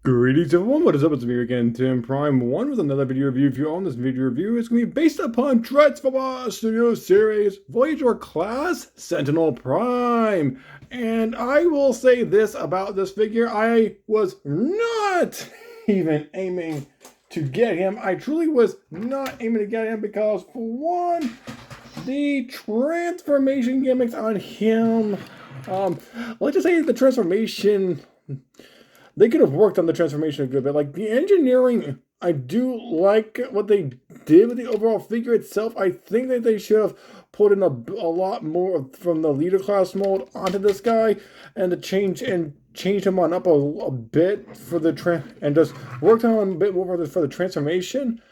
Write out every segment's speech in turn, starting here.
Greetings everyone, what is up? It's me again, Tim Prime 1 with another video review. If you're on this video review, it's going to be based upon Transformers Studio Series Voyager Class Sentinel Prime. And I will say this about this figure, I was not even aiming to get him. I truly was not aiming to get him because, for one, the transformation gimmicks on him, let's just say the transformation... They could have worked on the transformation a good bit. Like, the engineering, I do like what they did with the overall figure itself. I think that they should have put in a lot more from the leader class mold onto this guy and change him on up a bit for the and just worked on him a bit more for the transformation.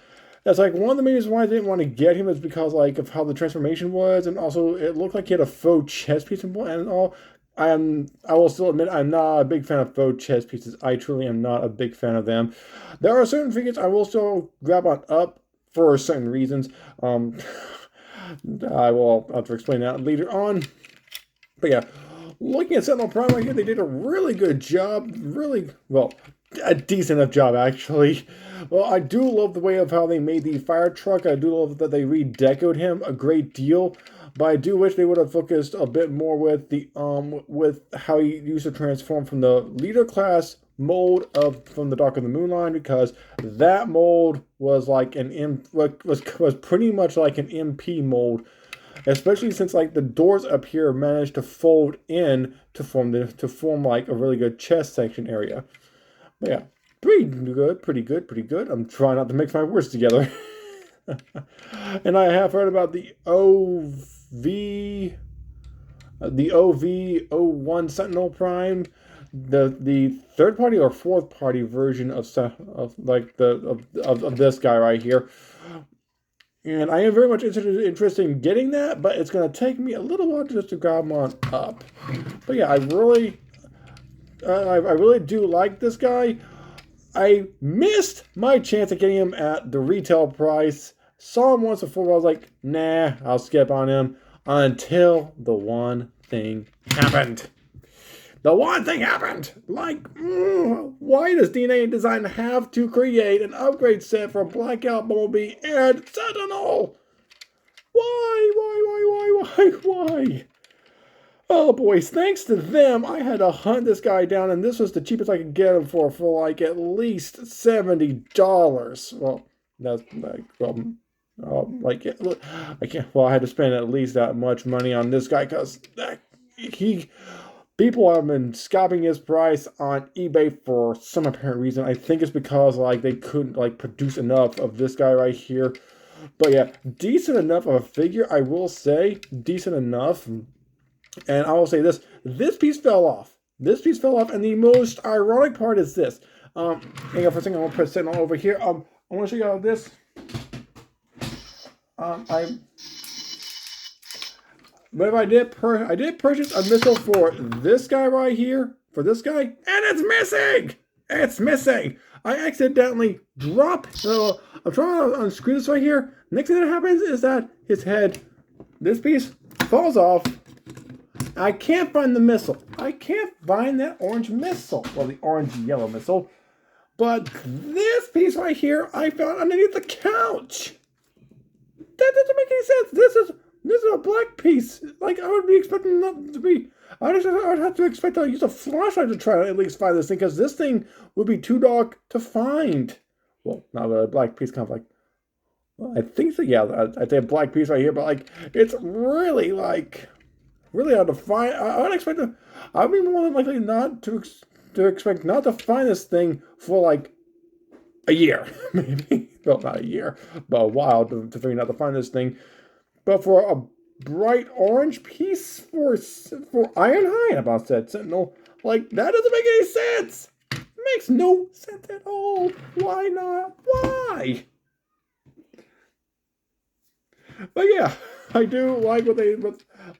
That's like one of the main reasons why I didn't want to get him is because like of how the transformation was, and also it looked like he had a faux chest piece and all. I will still admit I'm not a big fan of faux chest pieces. I truly am not a big fan of them. There are certain figures I will still grab on up for certain reasons. I'll have to explain that later on. But yeah, looking at Sentinel Prime right here, they did a really good job. Really, well, a decent enough job actually. Well, I do love the way of how they made the fire truck. I do love that they redecoed him a great deal. But I do wish they would have focused a bit more with the with how he used to transform from the leader class mold from the Dark of the Moon line, because that mold was like was pretty much like an MP mold, especially since like the doors up here managed to fold in to form like a really good chest section area. But yeah, pretty good. I'm trying not to mix my words together. And I have heard about the OV01 Sentinel Prime, the third party or fourth party version of this guy right here. And I am very much interested in getting that, but it's going to take me a little while just to grab him on up. But yeah, I really do like this guy. I missed my chance at getting him at the retail price. Saw him once before, I was like, nah, I'll skip on him until the one thing happened. The one thing happened! Like, why does DNA Design have to create an upgrade set for Blackout, Bumblebee, and Sentinel? Why? Oh boys, thanks to them, I had to hunt this guy down, and this was the cheapest I could get him for like at least $70. Well, that's like, I can't. Well, I had to spend at least that much money on this guy because people have been scalping his price on eBay for some apparent reason. I think it's because like they couldn't like produce enough of this guy right here. But yeah, decent enough of a figure, I will say, decent enough. And I will say this piece fell off. This piece fell off, and the most ironic part is this. Hang on for a second, I'm gonna put Sentinel over here. I want to show you all this. I did purchase a missile for this guy right here, and it's missing! It's missing! I accidentally dropped, I'm trying to unscrew this right here. Next thing that happens is that his head, this piece, falls off. I can't find the missile. I can't find that orange missile. Well, the orange-yellow missile. But this piece right here, I found underneath the couch. That doesn't make any sense. This is a black piece. Like, I would be expecting not to be... I would have to expect to use a flashlight to try to at least find this thing, because this thing would be too dark to find. Well, not a black piece, kind of like... Well, I think so, yeah, I'd say a black piece right here, but, like, it's really, like... really hard to find. I'd be more than likely not to expect not to find this thing for like a year, maybe. Well, not a year, but a while to figure out to find this thing. But for a bright orange piece for Ironhide, about said Sentinel, like that doesn't make any sense. It makes no sense at all. Why not? Why? But yeah, I do like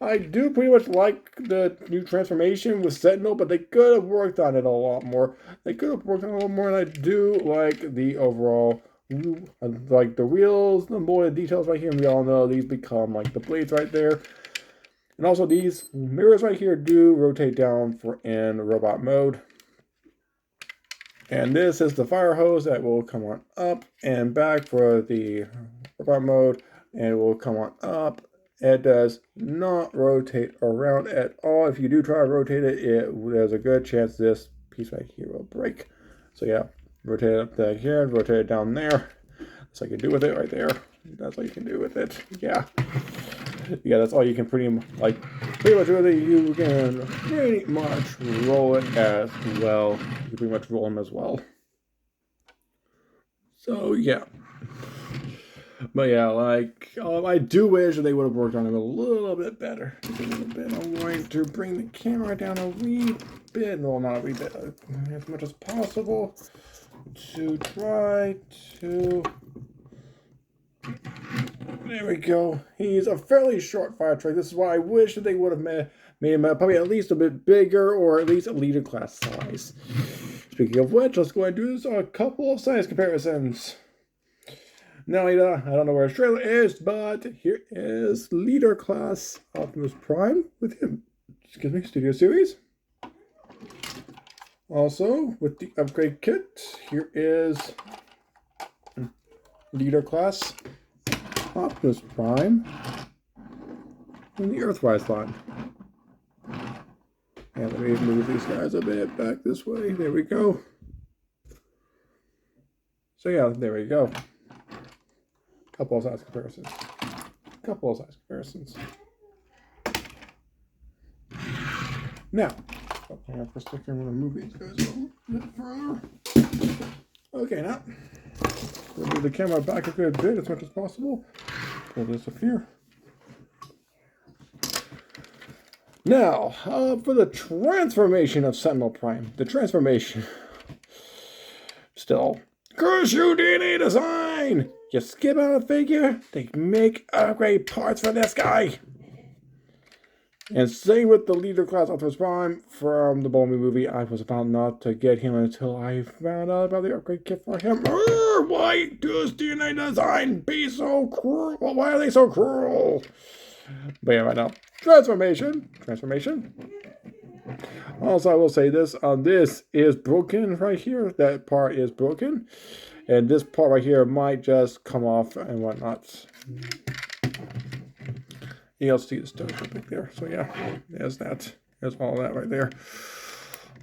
I do pretty much like the new transformation with Sentinel, but they could have worked on it a lot more. And I do like the overall, like the wheels, the more details right here, and we all know these become like the blades right there. And also these mirrors right here do rotate down for in robot mode. And this is the fire hose that will come on up and back for the robot mode, and it will come on up. It does not rotate around at all. If you do try to rotate it, there's a good chance this piece right here will break. So yeah, rotate it up back here, rotate it down there. That's all you can do with it right there. That's all you can do with it. Yeah. Yeah, that's all you can pretty much with it. You can pretty much roll it as well. You can pretty much roll them as well. So yeah. But yeah, I do wish they would have worked on it a little bit better. I'm going to bring the camera down a wee bit, well, not a wee bit, as much as possible, to try to. There we go. He's a fairly short fire truck. This is why I wish that they would have made him probably at least a bit bigger, or at least a leader class size. Speaking of which, let's go ahead and do a couple of size comparisons. Now, I don't know where his trailer is, but here is leader class Optimus Prime with him. Studio Series. Also, with the upgrade kit, here is leader class Optimus Prime in the Earthrise line. And let me move these guys a bit back this way. There we go. So yeah, there we go. Couple of size comparisons. Now, hang on for a second. I'm going to move these guys a little bit further. Okay, now we'll move the camera back a good bit as much as possible. Pull this up here. Now, for the transformation of Sentinel Prime. The transformation. Still. Crucial DNA design! You skip out a figure, they make upgrade parts for this guy. And same with the leader class Optimus Prime from the Bumblebee movie. I was about not to get him until I found out about the upgrade kit for him. Why does DNA design be so cruel? Why are they so cruel? But yeah, right now. Transformation. Also, I will say this. This is broken right here. That part is broken. And this part right here might just come off and whatnot. You also see the stuff back there. So yeah, there's that. There's all that right there.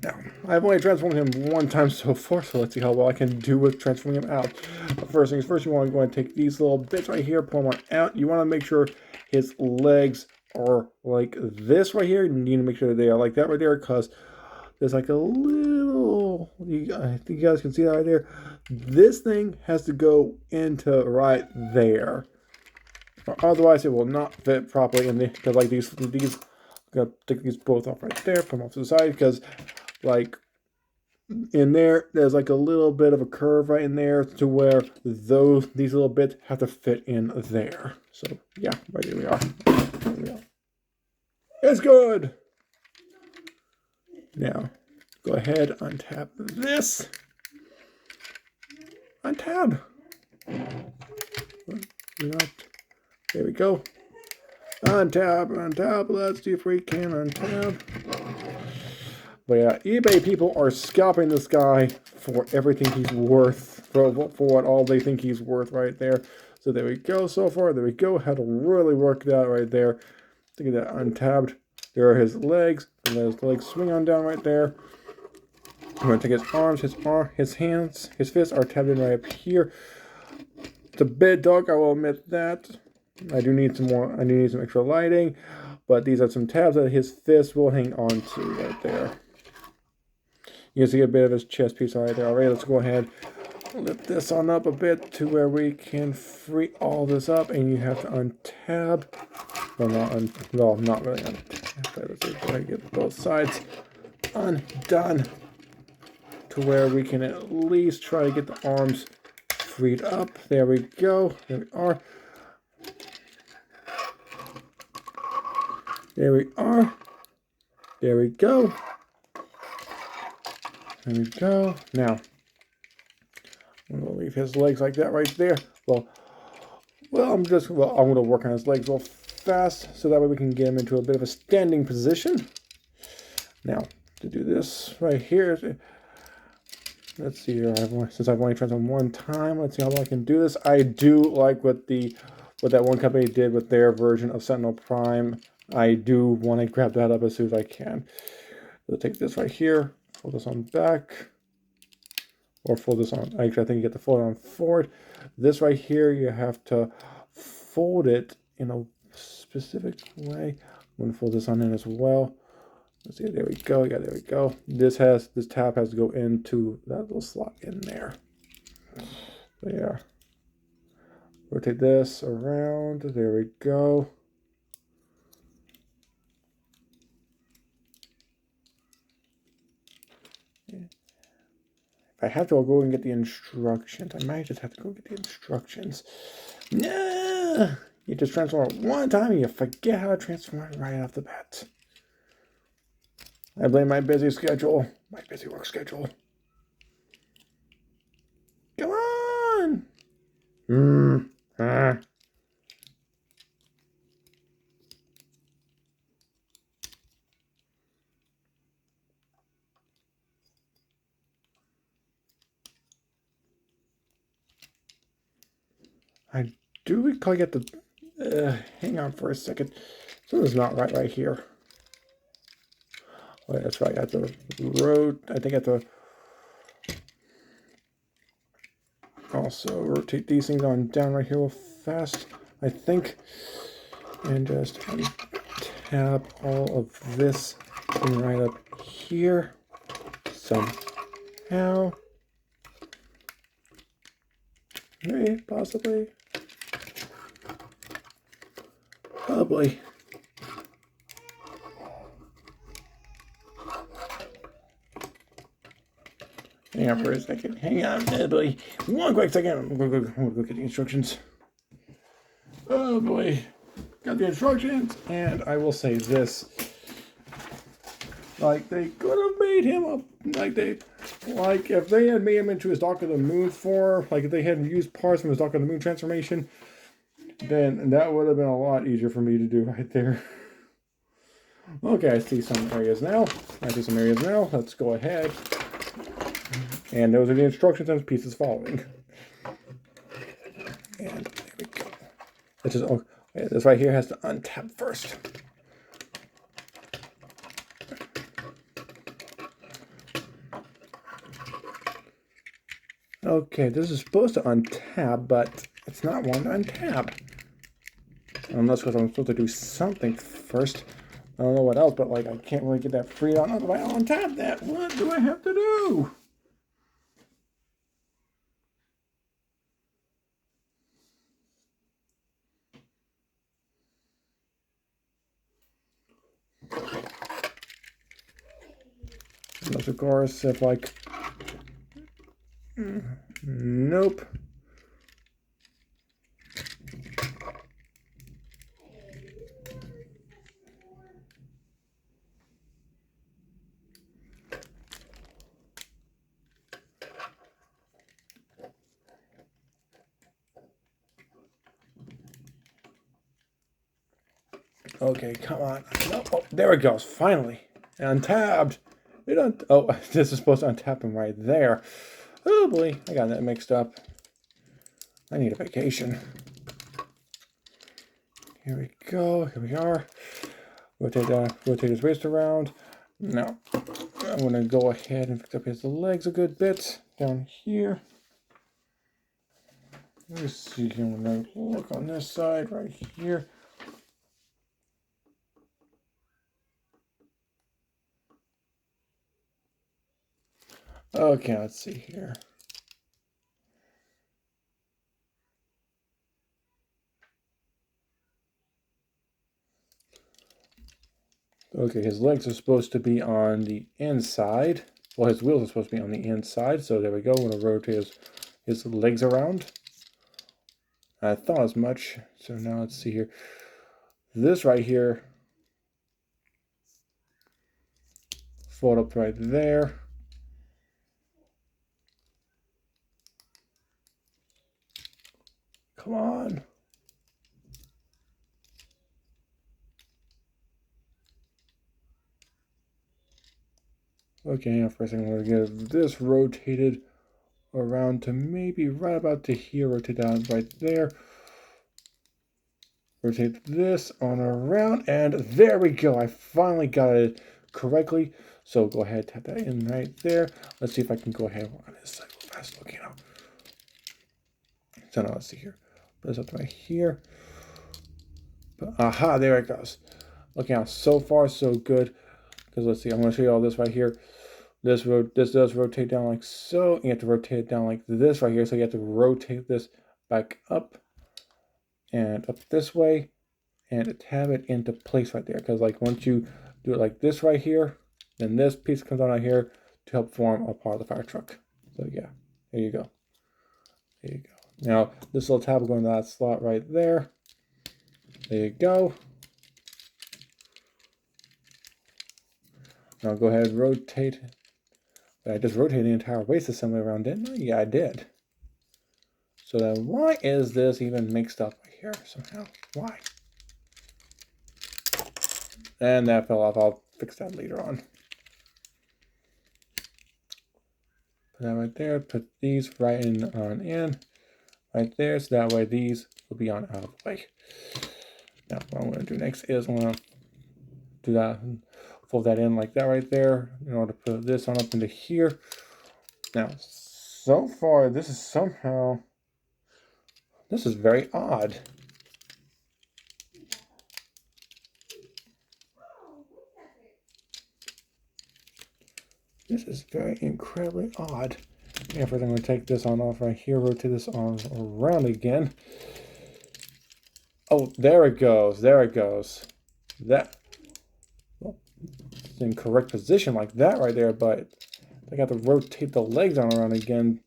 Now, I've only transformed him one time so far, so let's see how well I can do with transforming him out. But first things first, you want to go and take these little bits right here, pull them out. You want to make sure his legs are like this right here. You need to make sure they are like that right there, because there's like a little, I think you guys can see that right there. This thing has to go into right there. Otherwise, it will not fit properly in the, because like these, I'm gonna take these both off right there, put them off to the side, because like in there, there's like a little bit of a curve right in there to where these little bits have to fit in there. So yeah, right here we are. There we go. It's good. Now, go ahead, untap this. Untap. There we go. Untap. Let's see if we can untap. But yeah, eBay people are scalping this guy for everything he's worth, for what all they think he's worth right there. So there we go so far. There we go. Had to really work that right there. Look at that untabbed. There are his legs. And his legs swing on down right there. I'm going to take his arms, his hands, his fists are tabbed in right up here. It's a bit dark, I will admit that. I do need some extra lighting. But these are some tabs that his fist will hang on to right there. You can see a bit of his chest piece right there. Alright, let's go ahead and lift this on up a bit to where we can free all this up. And you have to untab. Well, not really untab. Let's see if I get both sides undone to where we can at least try to get the arms freed up. There we go. There we are. There we are. There we go. There we go. Now, I'm going to leave his legs like that right there. Well, I'm going to work on his legs real fast so that way we can get him into a bit of a standing position. Now, to do this right here, Let's see here. Since I've only transformed one time, let's see how I can do this. I do like what that one company did with their version of Sentinel Prime. I do want to grab that up as soon as I can. So take this right here, fold this on back, or fold this on. Actually, I think you get to fold it on forward. This right here, you have to fold it in a specific way. I'm gonna fold this on in as well. Let's see, there we go. Yeah, there we go. This tab has to go into that little slot in there. So yeah. Rotate this around. There we go. If I have to, I'll go and get the instructions. I might just have to go get the instructions. Nah! You just transform it one time and you forget how to transform it right off the bat. I blame my busy schedule. My busy work schedule. Come on! I do recall you have to hang on for a second. Something's not right here. Oh, that's right. I have to I think I have to also rotate these things on down right here real fast, I think, and just untap all of this thing right up here somehow. Maybe, possibly. Probably. Hang on for a second. Hang on, boy. One quick second. I'm gonna go get the instructions. Oh boy. Got the instructions, and I will say this. Like, they could have made him up. Like, if they had made him into his Doctor of the Moon form, like if they had used parts from his Doctor of the Moon transformation, then that would have been a lot easier for me to do right there. Okay, I see some areas now. Let's go ahead. And those are the instructions and pieces following. And there we go. This is, oh, this right here has to untap first. Okay, this is supposed to untap, but it's not one to untap. Unless because I'm supposed to do something first. I don't know what else, but like I can't really get that freed on. If I untap that, what do I have to do? Unless of course, if like, nope. Okay, come on. No, oh, there it goes. Finally, untabbed. Oh, this is supposed to untap him right there. Oh boy, I got that mixed up. I need a vacation. Here we go. Here we are. Rotate his waist around. Now, I'm going to go ahead and fix up his legs a good bit down here. Let's see here. I'm going to look on this side right here. Okay, let's see here. Okay, his legs are supposed to be on the inside. Well, his wheels are supposed to be on the inside. So there we go. I'm going to rotate his legs around. I thought as much. So now let's see here. This right here. Fold up right there. Come on. Okay, now first thing, we're going to get this rotated around to maybe right about to here. Rotate down right there. Rotate this on around, and there we go. I finally got it correctly. So go ahead, tap that in right there. Let's see if I can go ahead on this side real fast. Okay, now. So now let's see here. Put this up right here. But, aha, there it goes. Okay, now so far so good. Because let's see, I'm going to show you all this right here. This does rotate down like so. You have to rotate it down like this right here. So you have to rotate this back up and up this way and tab it into place right there. Because like once you do it like this right here, then this piece comes on out here to help form a part of the fire truck. So yeah, there you go. There you go. Now this little tab will go into that slot right there. There you go. Now go ahead and rotate. I just rotated the entire waist assembly around, didn't I? Yeah, I did. So then why is this even mixed up right here somehow? Why? And that fell off. I'll fix that later on. Put that right there. Put these right in right there. So that way these will be on out of the way. Now what I'm going to do next is I'm going to do that. Fold that in like that right there in order to put this on up into here. Now, so far, this is very odd. This is very incredibly odd. Yeah, first I'm going to take this on off right here, rotate this on around again. Oh, there it goes. There it goes. That. In correct position like that right there, but I got to rotate the legs on around again.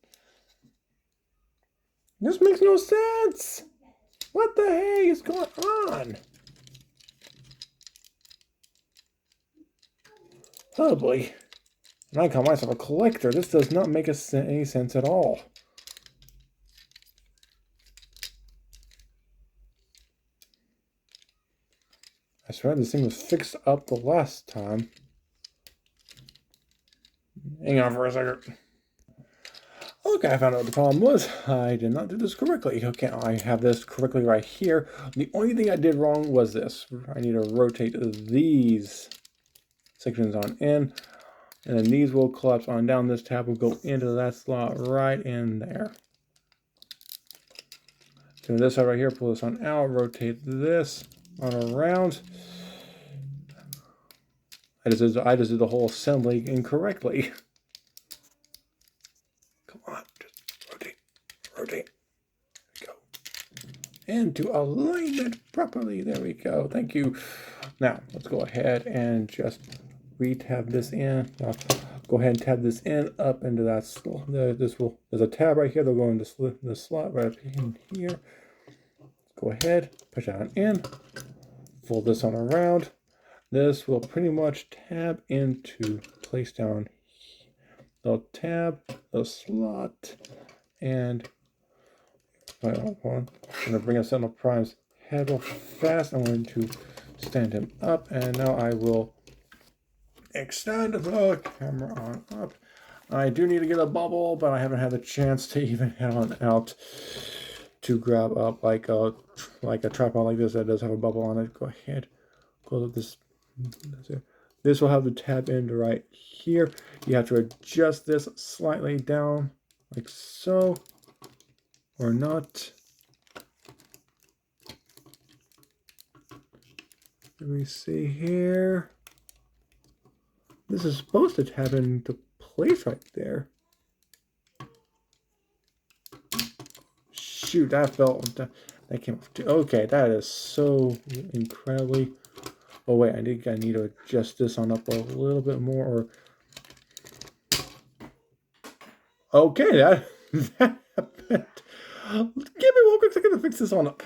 This makes no sense. What the heck is going on? Oh boy. And I call myself a collector. This does not make any sense at all. I swear this thing was fixed up the last time. Hang on for a second. Okay, I found out what the problem was. I did not do this correctly. Okay, I have this correctly right here. The only thing I did wrong was this. I need to rotate these sections on in, and then these will collapse on down. This tab will go into that slot right in there. So this side right here, pull this on out, rotate this on around. I just did the whole assembly incorrectly. Come on, just rotate. There we go. And to align it properly. There we go. Thank you. Now, let's go ahead and just re-tab this in. Now, go ahead and tab this in up into that slot. There's a tab right here. They'll go into the slot right up in here. Go ahead, push that on in. Fold this on around. This will pretty much tab into place down here. They'll tab the slot, and I'm going to bring up Sentinel Prime's head real fast. I'm going to stand him up, and now I will extend the camera on up. I do need to get a bubble, but I haven't had the chance to even head on out to grab up like a tripod like this that does have a bubble on it. Go ahead, close up this. This will have the tab into right here. You have to adjust this slightly down like so, or not. Let me see here. This is supposed to tab into place right there. Shoot, that came off too. Okay, that is so incredibly. Oh wait, I think I need to adjust this on up a little bit more. Or okay, that happened. Give me one quick second to fix this on up.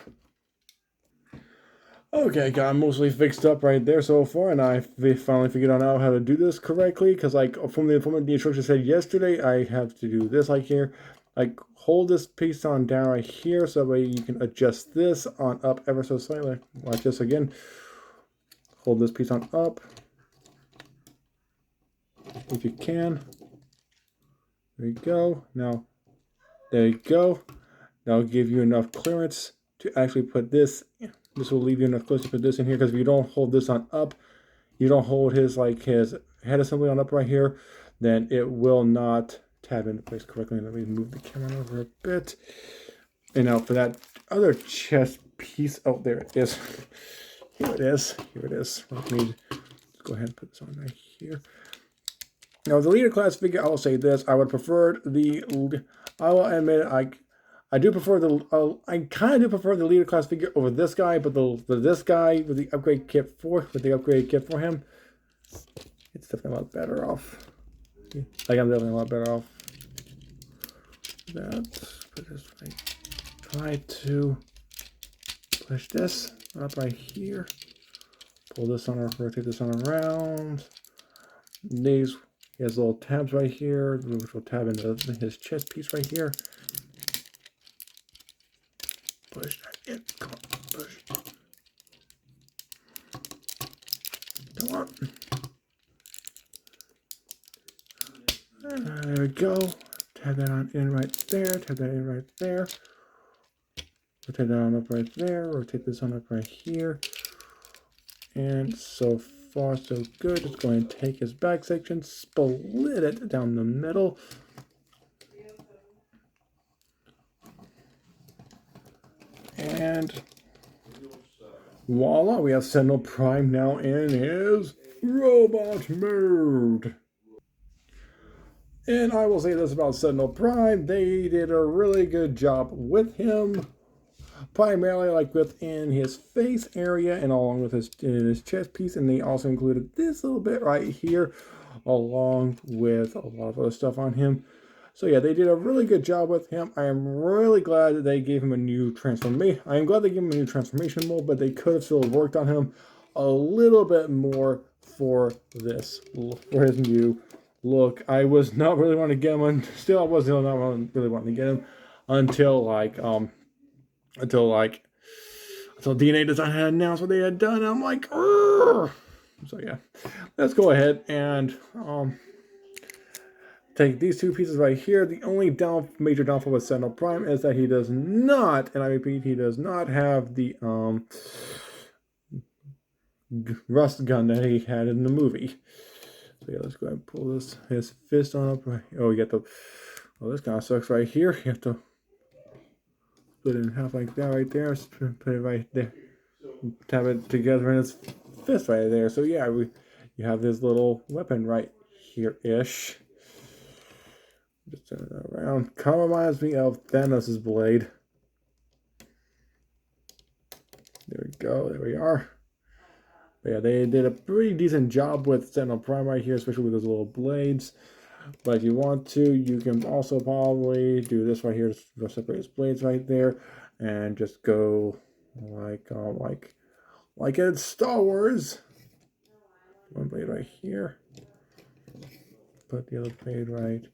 Okay, got mostly fixed up right there so far, and I finally figured out how to do this correctly. Because like from the instructions said yesterday, I have to do this like here. Like hold this piece on down right here, so that way you can adjust this on up ever so slightly. Watch this again. Hold this piece on up. if you can. There you go. Now, there you go. That'll give you enough clearance to actually put this. This will leave you enough clearance to put this in here, because if you don't hold this on up, you don't hold his head assembly on up right here, then it will not tab into place correctly. Let me move the camera over a bit. And now for that other chest piece, oh, there it is. Here it is. Here it is. Let me go ahead and put this on right here. Now, the leader class figure, I will say this: I would prefer the. I will admit, I do prefer the. I kind of do prefer the leader class figure over this guy, but this guy with the upgrade kit for him, it's definitely a lot better off. Like, I'm definitely a lot better off. Put this right. Try to push this up right here. Pull this on, rotate this on around. These, he has little tabs right here, which will tab into his chest piece right here. Push that in. Come on, push. Come on. There we go. Tab that on in right there. Tab that in right there. Rotate that on up right there. Rotate this on up right here. And so far, so good. Just go ahead and take his back section, split it down the middle. And voila, we have Sentinel Prime now in his robot mode. And I will say this about Sentinel Prime: they did a really good job with him. Primarily like within his face area and along with his chest piece, and they also included this little bit right here along with a lot of other stuff on him. So yeah, they did a really good job with him. I am really glad that they gave him a new transformation. I am glad they gave him a new transformation mode, but they could have still worked on him a little bit more for his new look. I was not really wanting to get him, and still I was not really wanting to get him until DNA Design had announced what they had done. I'm like, urgh! So yeah, let's go ahead and take these two pieces right here. The only major downfall with Sentinel Prime is that he does not, and I repeat, he does not have the rust gun that he had in the movie. So yeah, let's go ahead and pull his fist on up. Oh, you got this kind of sucks right here. You have to split it in half like that right there. Put it right there. Tap it together in his fist right there. So yeah, you have this little weapon right here-ish. Just turn it around. Kind of reminds me of Thanos' blade. There we go. There we are. But yeah, they did a pretty decent job with Sentinel Prime right here, especially with those little blades. But if you want to, you can also probably do this right here to separate his blades right there, and just go like it's Star Wars. One blade right here. Put the other blade right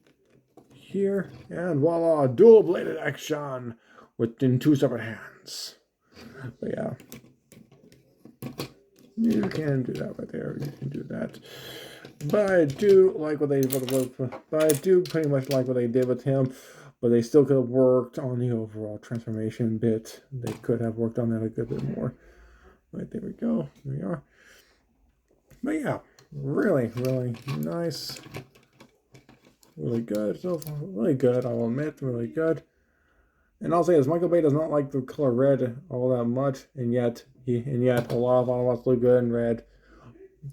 here, and voila, dual bladed action within two separate hands. But yeah, you can do that right there. You can do that. But I do like what they did. But I do pretty much like what they did with him. But they still could have worked on the overall transformation bit. They could have worked on that a good bit more. Right, there we go. There we are. But yeah, really, really nice. Really good. So far, really good, I'll admit. Really good. And I'll say this: Michael Bay does not like the color red all that much, and yet a lot of Autobots look good in red.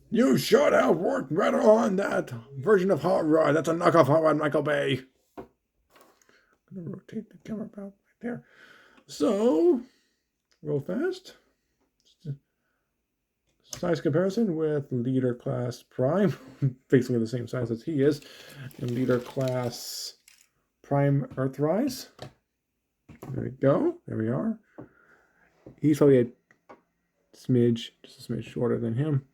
You should have worked better on that version of Hot Rod. That's a knockoff Hot Rod, Michael Bay. I'm gonna rotate the camera about right there. So, real fast. Size comparison with Leader Class Prime, basically the same size as he is, and Leader Class Prime Earthrise. There we go. There we are. He's probably just a smidge shorter than him.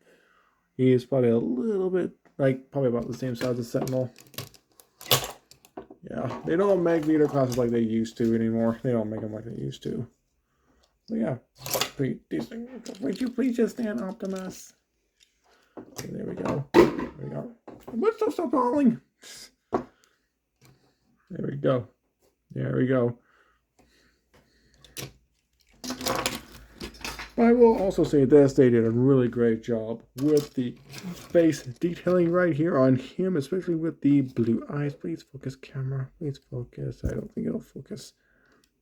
He is probably a little bit, probably about the same size as Sentinel. Yeah, they don't make Leader classes like they used to anymore. They don't make them like they used to. But yeah, pretty decent. Would you please just stand, Optimus? Okay, there we go. There we go. What's stop falling? There we go. There we go. I will also say this, they did a really great job with the face detailing right here on him, especially with the blue eyes. Please focus, camera. Please focus. I don't think it'll focus.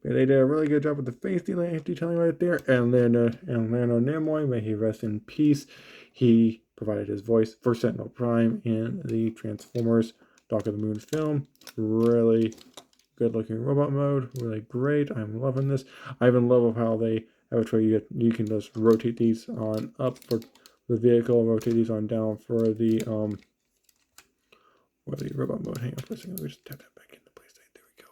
But they did a really good job with the face detailing right there. And then Lando Nimoy, may he rest in peace. He provided his voice for Sentinel Prime in the Transformers Dark of the Moon film. Really good looking robot mode. Really great. I'm loving this. I even love how they have a way you can just rotate these on up for the vehicle, rotate these on down for the robot mode. Hang on for a second. Let me just tap that back into place. There we go.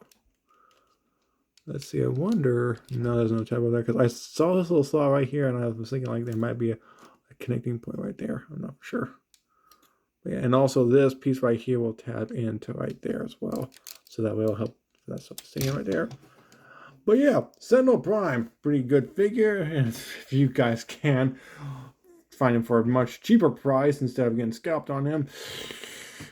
Let's see. I wonder. No, there's no tab over there because I saw this little slot right here, and I was thinking like there might be a connecting point right there. I'm not sure. But yeah, and also this piece right here will tab into right there as well, so that will help for that stuff to stay right there. But yeah, Sentinel Prime, pretty good figure, and if you guys can find him for a much cheaper price instead of getting scalped on him,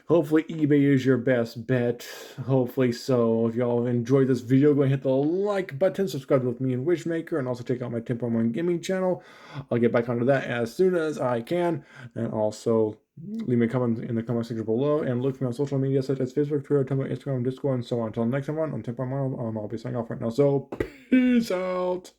hopefully eBay is your best bet. Hopefully so. If y'all enjoyed this video, go ahead and hit the like button, subscribe with me and Wishmaker, and also check out my 10.1 gaming channel. I'll get back onto that as soon as I can, and also leave me a comment in the comment section below, and look for me on social media such as Facebook, Twitter, Tumblr, Instagram, Discord, and so on. Until next time on 10.1, I'll be signing off right now. So, peace out.